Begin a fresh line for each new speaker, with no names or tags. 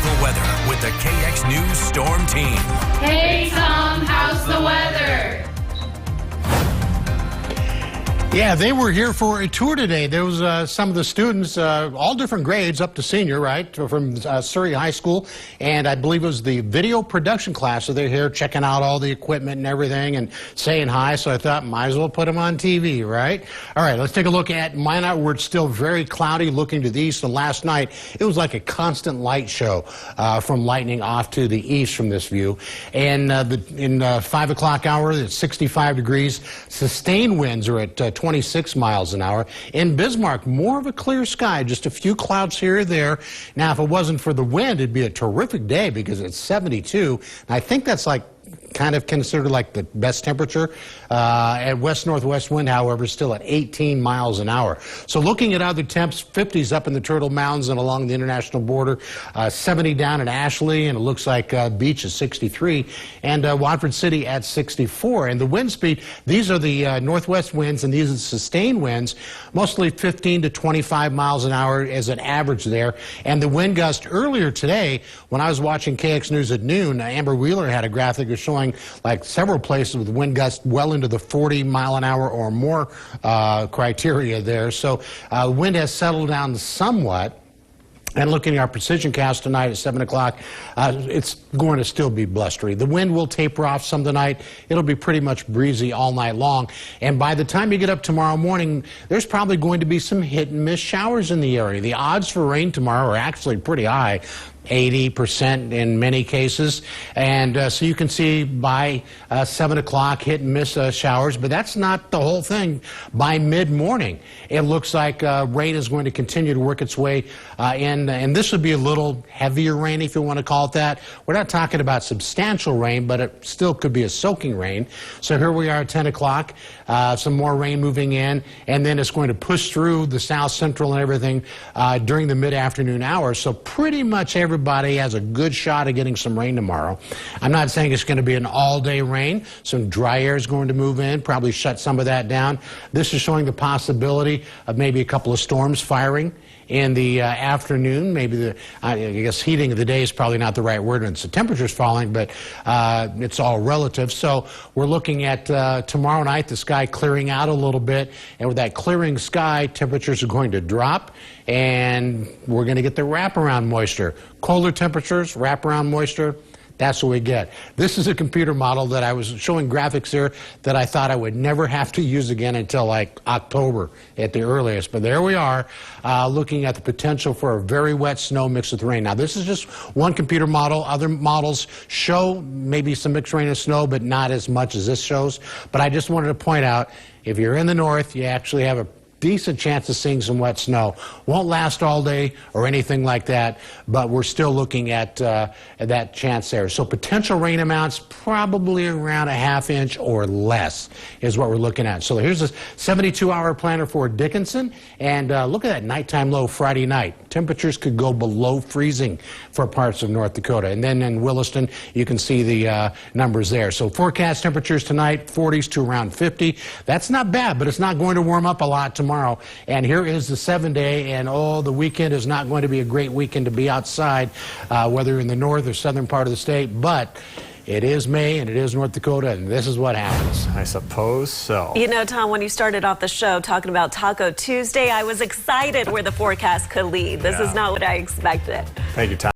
local weather with the KX News Storm Team.
Hey Tom, how's the weather?
Yeah, they were here for a tour today. There was some of the students, all different grades up to senior, right, from Surrey High School. And I believe it was the video production class. So they're here checking out all the equipment and everything and saying hi. So I thought, might as well put them on TV, right? All right, let's take a look at Minot, where it's still very cloudy looking to the east. And last night, it was like a constant light show from lightning off to the east from this view. And in 5 o'clock hour, it's 65 degrees. Sustained winds are at 26 miles an hour. In Bismarck, more of a clear sky, just a few clouds here or there. Now, if it wasn't for the wind, it'd be a terrific day because it's 72. And I think that's like kind of considered like the best temperature. At west-northwest wind, however, still at 18 miles an hour. So looking at other temps, 50s up in the Turtle Mountains and along the international border, 70 down in Ashley, and it looks like Beach is 63, and Watford City at 64. And the wind speed, these are the northwest winds, and these are the sustained winds, mostly 15 to 25 miles an hour as an average there. And the wind gust earlier today, when I was watching KX News at noon, Amber Wheeler had a graphic showing like several places with wind gusts well into the 40 mile an hour or more criteria there. So wind has settled down somewhat. And looking at our precision cast tonight at 7 o'clock, it's going to still be blustery. The wind will taper off some tonight. It'll be pretty much breezy all night long. And by the time you get up tomorrow morning, there's probably going to be some hit and miss showers in the area. The odds for rain tomorrow are actually pretty high. 80% in many cases. And so you can see by 7 o'clock hit and miss showers, but that's not the whole thing. By mid-morning, it looks like rain is going to continue to work its way in, and this would be a little heavier rain, if you want to call it that. We're not talking about substantial rain, but it still could be a soaking rain. So here we are at 10 o'clock, some more rain moving in, and then it's going to push through the south central and everything during the mid-afternoon hours. So pretty much everybody has a good shot of getting some rain tomorrow. I'm not saying it's going to be an all-day rain. Some dry air is going to move in, probably shut some of that down. This is showing the possibility of maybe a couple of storms firing in the afternoon. Maybe the, I guess heating of the day is probably not the right word, and the temperature's falling, but it's all relative. So we're looking at tomorrow night, the sky clearing out a little bit, and with that clearing sky, temperatures are going to drop, and we're going to get the wraparound moisture. Colder temperatures, wraparound moisture. That's what we get. This is a computer model that I was showing graphics here that I thought I would never have to use again until like October at the earliest. But there we are, looking at the potential for a very wet snow mixed with rain. Now, this is just one computer model. Other models show maybe some mixed rain and snow, but not as much as this shows. But I just wanted to point out, if you're in the north, you actually have a decent chance of seeing some wet snow. Won't last all day or anything like that, but we're still looking at that chance there. So potential rain amounts probably around a ½ inch or less is what we're looking at. So here's a 72-hour planner for Dickinson, and look at that nighttime low Friday night. Temperatures could go below freezing for parts of North Dakota. And then in Williston, you can see the numbers there. So forecast temperatures tonight, 40s to around 50. That's not bad, but it's not going to warm up a lot tomorrow. And here is the 7-day, and the weekend is not going to be a great weekend to be outside, whether in the north or southern part of the state, but it is May, and it is North Dakota, and this is what happens.
I suppose so.
You know, Tom, when you started off the show talking about Taco Tuesday, I was excited where the forecast could lead. This is not what I expected.
Thank you, Tom.